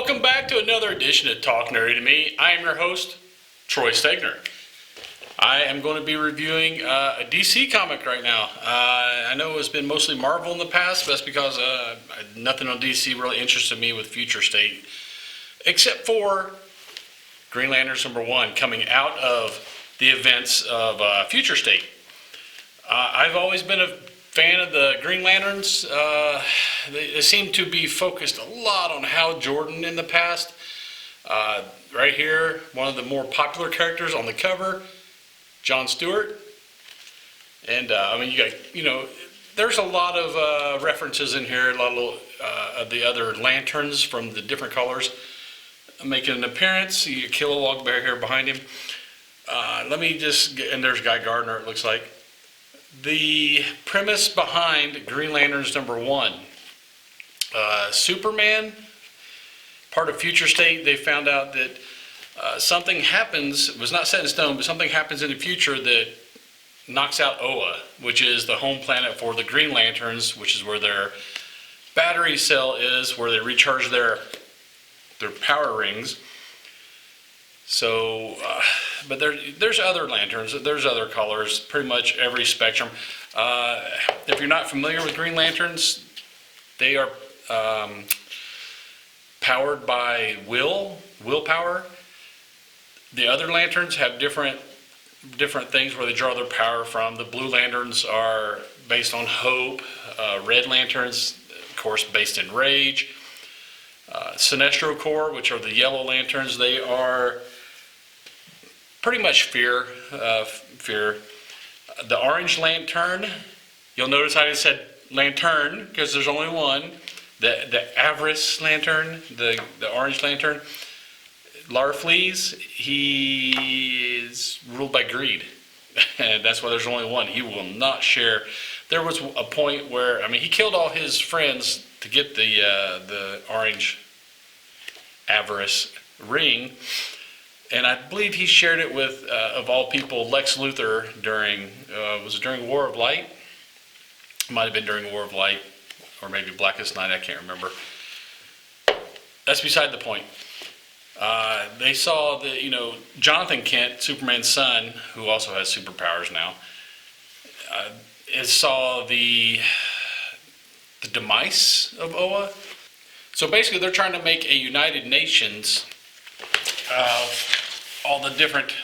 Welcome back to another edition of Talk Nerdy to Me. I am your host, Troy Stegner. I am going to be reviewing a DC comic right now. I know it's been mostly Marvel in the past, but that's because nothing on DC really interested me with Future State, except for Green Lantern #1 coming out of the events of Future State. I've always been a fan of the Green Lanterns. They seem to be focused a lot on Hal Jordan in the past. Right here, one of the more popular characters on the cover, John Stewart. And I mean, there's a lot of references in here, a lot of the other lanterns from the different colors making an appearance. You get Kilowog Bear here behind him. And there's Guy Gardner, it looks like. The premise behind Green Lanterns #1. Superman, part of Future State, they found out that something happens, it was not set in stone, but something happens in the future that knocks out Oa, which is the home planet for the Green Lanterns, which is where their battery cell is, where they recharge their power rings. So, but there's other lanterns, there's other colors, pretty much every spectrum. If you're not familiar with Green Lanterns, they are powered by willpower. The other lanterns have different things where they draw their power from. The blue lanterns are based on hope. Red lanterns, of course, based in rage. Sinestro Corps, which are the yellow lanterns, they are pretty much fear. The orange lantern, you'll notice I just said lantern because there's only one. The avarice lantern, the orange lantern, Larfleeze, he is ruled by greed. And that's why there's only one. He will not share. There was a point where, I mean, he killed all his friends to get the orange avarice ring. And I believe he shared it with, of all people, Lex Luthor during, was it during War of Light? It might have been during War of Light, or maybe Blackest Night, I can't remember. That's beside the point. They saw that, Jonathan Kent, Superman's son, who also has superpowers now, saw the demise of Oa. So basically they're trying to make a United Nations of all the different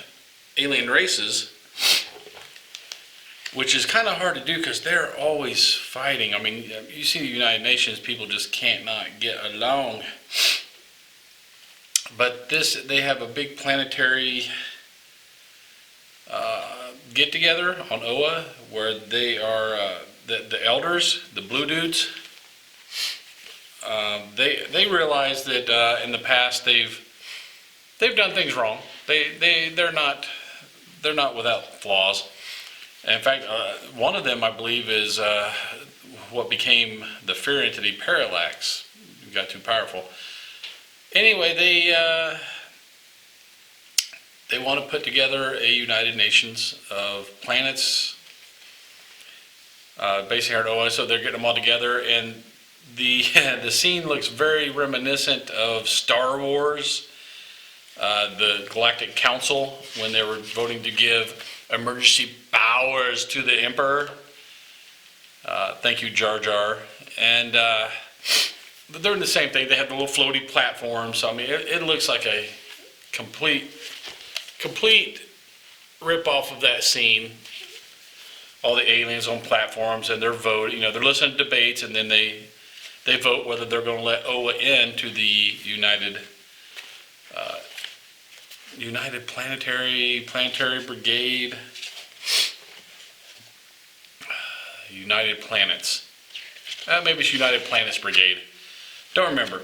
alien races, which is kind of hard to do because they're always fighting. I mean, you see the United Nations, people just can't not get along. But they have a big planetary get-together on Oa where they are, the elders, the blue dudes, they realize that in the past they've done things wrong. They're not without flaws. And in fact, one of them, I believe, is what became the fear entity Parallax. It got too powerful. Anyway, they want to put together a United Nations of planets, based here at Oa. So they're getting them all together, and the scene looks very reminiscent of Star Wars. The Galactic Council, when they were voting to give emergency powers to the Emperor. Thank you, Jar Jar. And they're doing the same thing. They have the little floaty platforms. So, I mean, it looks like a complete rip-off of that scene. All the aliens on platforms, and they're voting. They're listening to debates, and then they vote whether they're going to let Oa into the United Planetary Brigade, United Planets. Maybe it's United Planets Brigade. Don't remember.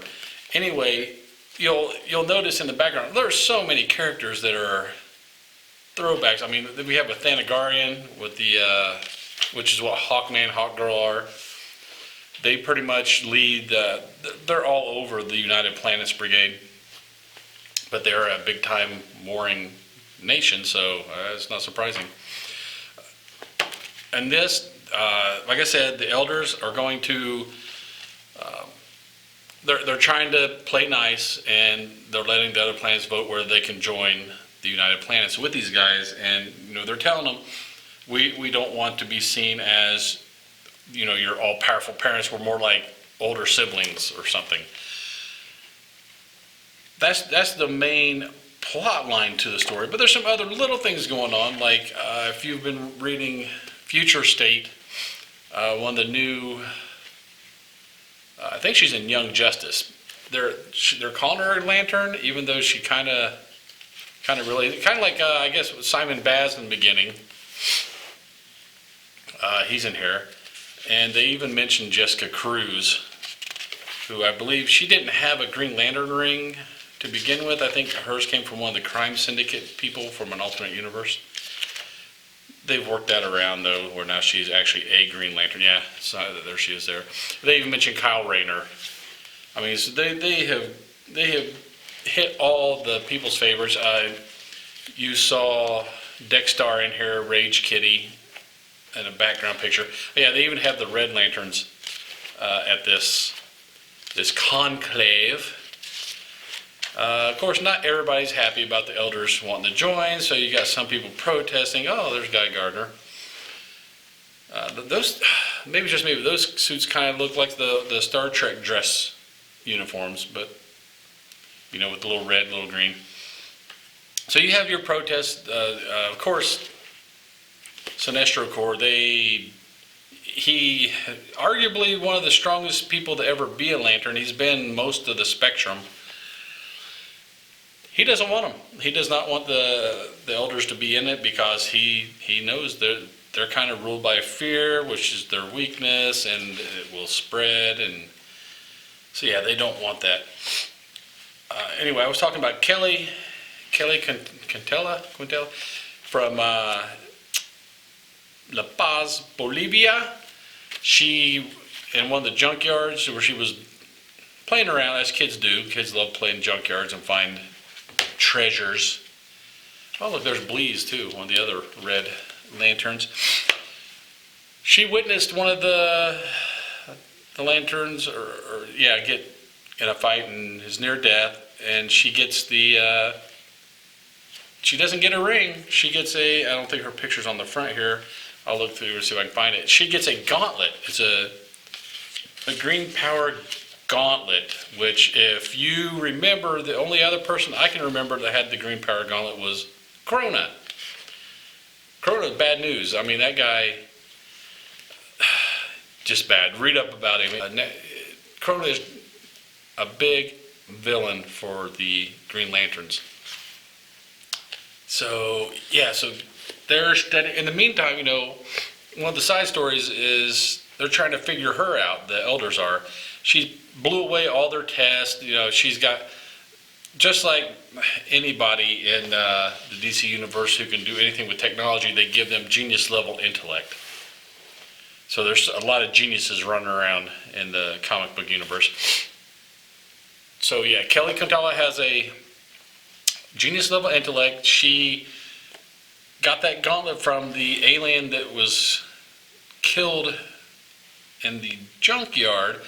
Anyway, you'll notice in the background there are so many characters that are throwbacks. I mean, we have a Thanagarian with which is what Hawkman, Hawkgirl are. They pretty much lead. They're all over the United Planets Brigade. But they're a big-time warring nation, so it's not surprising. And this, like I said, the elders are going to they're trying to play nice, and they're letting the other planets vote where they can join the United Planets with these guys, and they're telling them, we don't want to be seen as your all-powerful parents. We're more like older siblings or something. That's the main plot line to the story, but there's some other little things going on, like if you've been reading Future State, one of the new, I think she's in Young Justice. They're calling her a lantern, even though she kind of like I guess Simon Baz in the beginning. He's in here, and they even mentioned Jessica Cruz, who I believe she didn't have a Green Lantern ring to begin with. I think hers came from one of the crime syndicate people from an alternate universe. They've worked that around though, where now she's actually a Green Lantern. Yeah, so there she is there. They even mentioned Kyle Rayner. I mean, so they have hit all the people's favorites. You saw Dexter in here, Rage Kitty, in a background picture. Yeah, they even have the Red Lanterns at this conclave. Of course, not everybody's happy about the elders wanting to join, so you got some people protesting. Oh, there's Guy Gardner. Those suits kind of look like the Star Trek dress uniforms, but with the little red, little green. So you have your protest. Of course, Sinestro Corps. He arguably one of the strongest people to ever be a Lantern. He's been most of the spectrum. He doesn't want them. He does not want the elders to be in it because he knows they're kind of ruled by fear, which is their weakness, and it will spread. And so yeah, they don't want that. Anyway, I was talking about Keli Quintela from La Paz, Bolivia. She in one of the junkyards where she was playing around, as kids do. Kids love playing junkyards and find treasures. Oh look, there's Bleeze too, one of the other red lanterns. She witnessed one of the lanterns get in a fight and is near death, and she gets she doesn't get a ring. She gets I don't think her picture's on the front here. I'll look through and see if I can find it. She gets a gauntlet. It's a green powered gauntlet, which if you remember, the only other person I can remember that had the green power gauntlet was Corona. Corona's bad news. I mean, that guy, just bad. Read up about him. Corona is a big villain for the Green Lanterns. So, yeah, they're studying. In the meantime, one of the side stories is they're trying to figure her out, the elders are. She blew away all their tests. She's got, just like anybody in the DC universe who can do anything with technology, they give them genius level intellect. So there's a lot of geniuses running around in the comic book universe. So yeah, Keli Quintela has a genius level intellect. She got that gauntlet from the alien that was killed in the junkyard.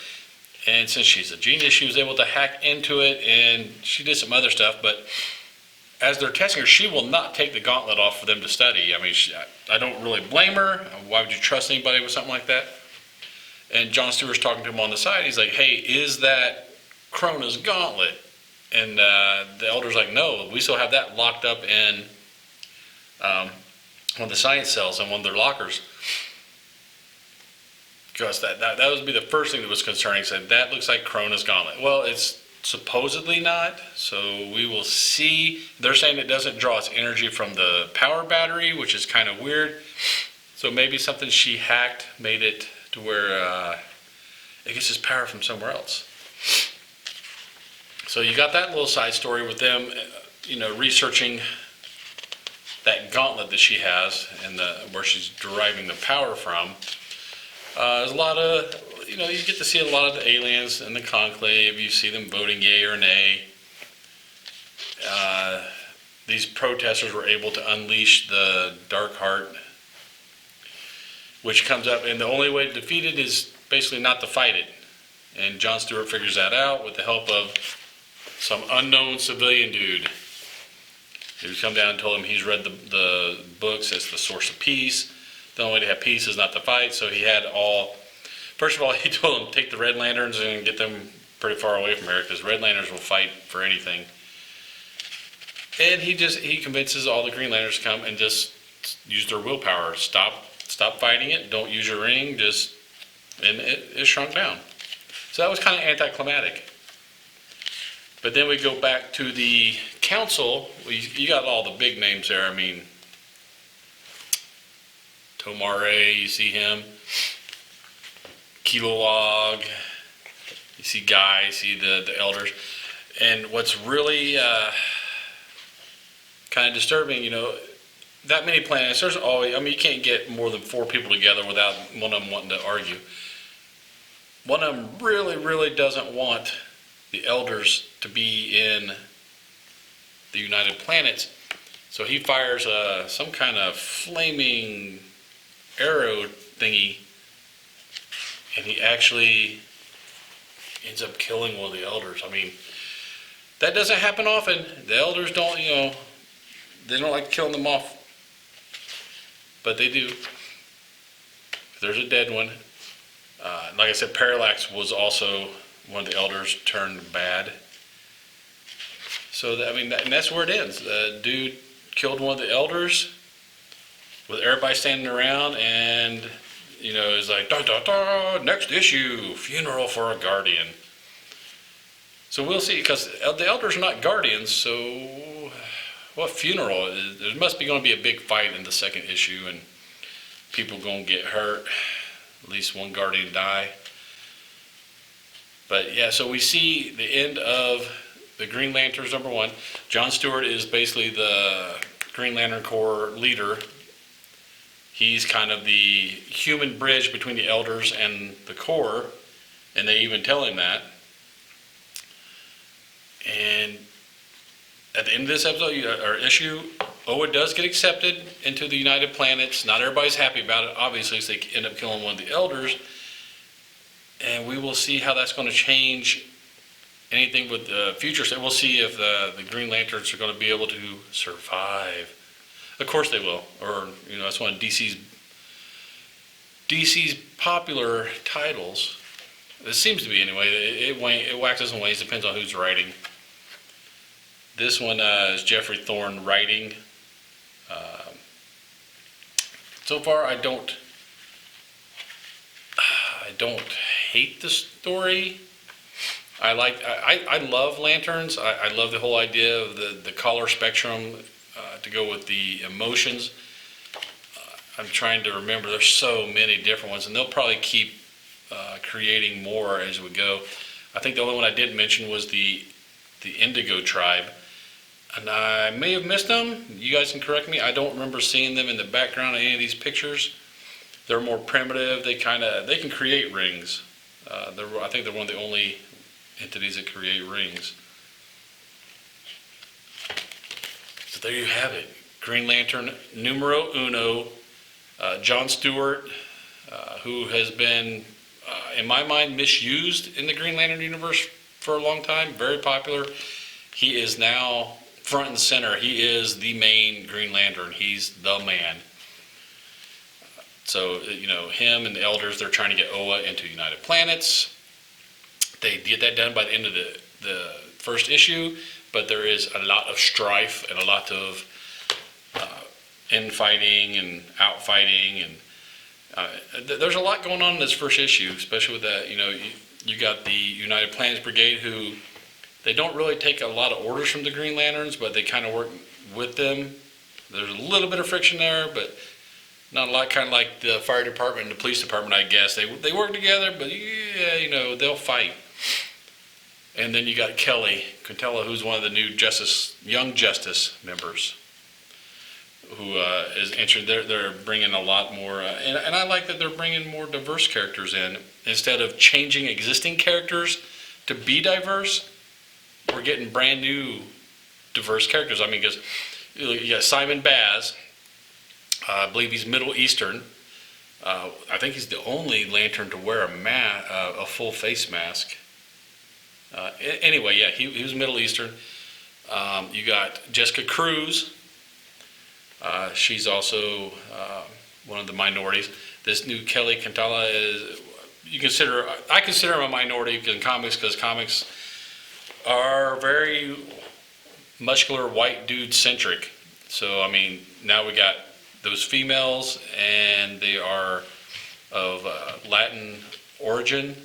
And since she's a genius, she was able to hack into it, and she did some other stuff. But as they're testing her, she will not take the gauntlet off for them to study. I mean, I don't really blame her. Why would you trust anybody with something like that? And John Stewart's talking to him on the side. He's like, hey, is that Krona's gauntlet? And the elder's like, no, we still have that locked up in one of the science cells in one of their lockers. Because that would be the first thing that was concerning. Said that looks like Krona's gauntlet. Well, it's supposedly not. So we will see. They're saying it doesn't draw its energy from the power battery, which is kind of weird. So maybe something she hacked made it to where it gets its power from somewhere else. So you got that little side story with them, researching that gauntlet that she has and where she's deriving the power from. There's a lot of, you get to see a lot of the aliens in the conclave. You see them voting yay or nay. These protesters were able to unleash the Dark Heart, which comes up, and the only way to defeat it is basically not to fight it. And John Stewart figures that out with the help of some unknown civilian dude who's come down and told him he's read the books as the source of peace. The only way to have peace is not to fight. So he had first of all, he told him take the Red Lanterns and get them pretty far away from here because Red Lanterns will fight for anything. And he convinces all the Green Lanterns to come and just use their willpower. Stop fighting it. Don't use your ring. And it shrunk down. So that was kind of anticlimactic. But then we go back to the council. You got all the big names there. I mean, Tomare, you see him. Kilowog, you see Guy, you see the elders. And what's really kind of disturbing, that many planets, there's always, you can't get more than 4 people together without one of them wanting to argue. One of them really, really doesn't want the elders to be in the United Planets. So he fires some kind of flaming arrow thingy, and he actually ends up killing one of the elders. I mean, that doesn't happen often. The elders don't, they don't like killing them off. But they do. There's a dead one. Like I said, Parallax was also one of the elders turned bad. So, and that's where it ends. The dude killed one of the elders with everybody standing around, and, it's like, da, da, da, next issue, funeral for a guardian. So we'll see, because the elders are not guardians, so what funeral? There must be going to be a big fight in the second issue, and people going to get hurt. At least one guardian die. But yeah, so we see the end of the Green Lanterns #1. John Stewart is basically the Green Lantern Corps leader. He's kind of the human bridge between the elders and the Corps, and they even tell him that. And at the end of this episode, or issue, Oa does get accepted into the United Planets. Not everybody's happy about it, obviously, so they end up killing one of the elders. And we will see how that's going to change anything with the future. So we'll see if the Green Lanterns are going to be able to survive. Of course they will. Or, that's one of DC's popular titles. It seems to be anyway. It waxes and wanes, depends on who's writing. This one is Geoffrey Thorne writing. So far, I don't hate the story. I love lanterns. I love the whole idea of the color spectrum to go with the emotions. I'm trying to remember. There's so many different ones, and they'll probably keep creating more as we go. I think the only one I did mention was the Indigo Tribe. And I may have missed them. You guys can correct me. I don't remember seeing them in the background of any of these pictures. They're more primitive. They can create rings. I think they're one of the only entities that create rings. So there you have it. Green Lantern numero uno. John Stewart, who has been, in my mind, misused in the Green Lantern universe for a long time. Very popular. He is now front and center. He is the main Green Lantern. He's the man. So, him and the elders, they're trying to get Oa into United Planets. They get that done by the end of the first issue, but there is a lot of strife and a lot of infighting and outfighting, and there's a lot going on in this first issue, especially with that, you got the United Planets Brigade, who they don't really take a lot of orders from the Green Lanterns, but they kind of work with them. There's a little bit of friction there, but not a lot, kind of like the fire department and the police department, I guess. They work together, but yeah, they'll fight. And then you got Keli Quintela, who's one of the new Young Justice members, who is interested. They're bringing a lot more, and I like that they're bringing more diverse characters in. Instead of changing existing characters to be diverse, we're getting brand new diverse characters. Because you got Simon Baz, I believe he's Middle Eastern. I think he's the only Lantern to wear a full face mask. Anyway, yeah, he was Middle Eastern. You got Jessica Cruz. She's also one of the minorities. This new Keli Quintela is, I consider him a minority in comics, because comics are very muscular white dude centric. So, I mean, now we got those females, and they are of Latin origin,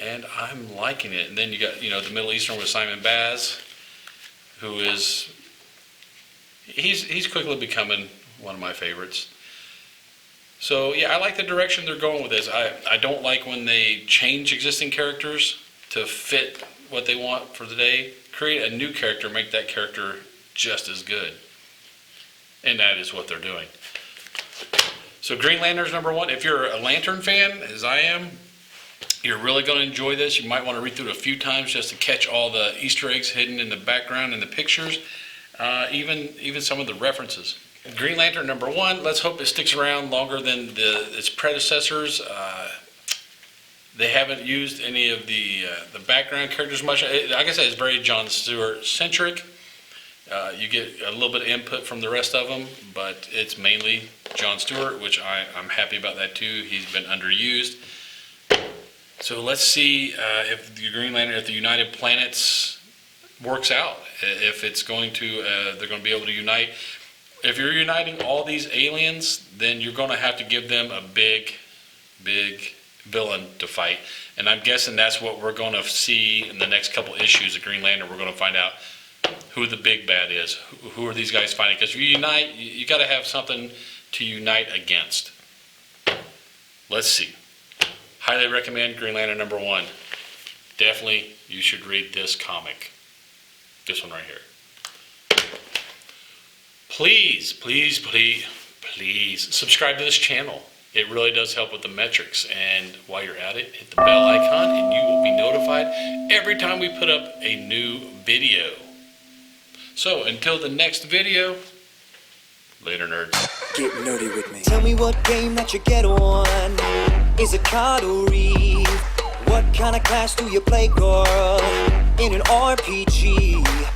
and I'm liking it. And then you got, the Middle Eastern with Simon Baz, who is, he's quickly becoming one of my favorites. So yeah, I like the direction they're going with this. I don't like when they change existing characters to fit what they want for the day. Create a new character, make that character just as good. And that is what they're doing. So Green Lantern's #1. If you're a Lantern fan, as I am, you're really going to enjoy this. You might want to read through it a few times just to catch all the Easter eggs hidden in the background and the pictures, even some of the references. Green Lantern #1. Let's hope it sticks around longer than its predecessors. They haven't used any of the background characters much. Like I said, it's very John Stewart centric. You get a little bit of input from the rest of them, but it's mainly John Stewart, which I'm happy about that too. He's been underused. So let's see if the Green Lantern, if the United Planets works out. If it's going to, they're going to be able to unite. If you're uniting all these aliens, then you're going to have to give them a big villain to fight. And I'm guessing that's what we're going to see in the next couple issues of Green Lantern. We're going to find out who the big bad is. Who are these guys fighting? Because if you unite, you got to have something to unite against. Let's see. Highly recommend Green Lantern #1. Definitely, you should read this comic. This one right here. Please, please, please, please subscribe to this channel. It really does help with the metrics. And while you're at it, hit the bell icon and you will be notified every time we put up a new video. So until the next video, later nerds. Get nerdy with me. Tell me what game that you get on. Is it card or read? What kind of class do you play, girl? In an RPG.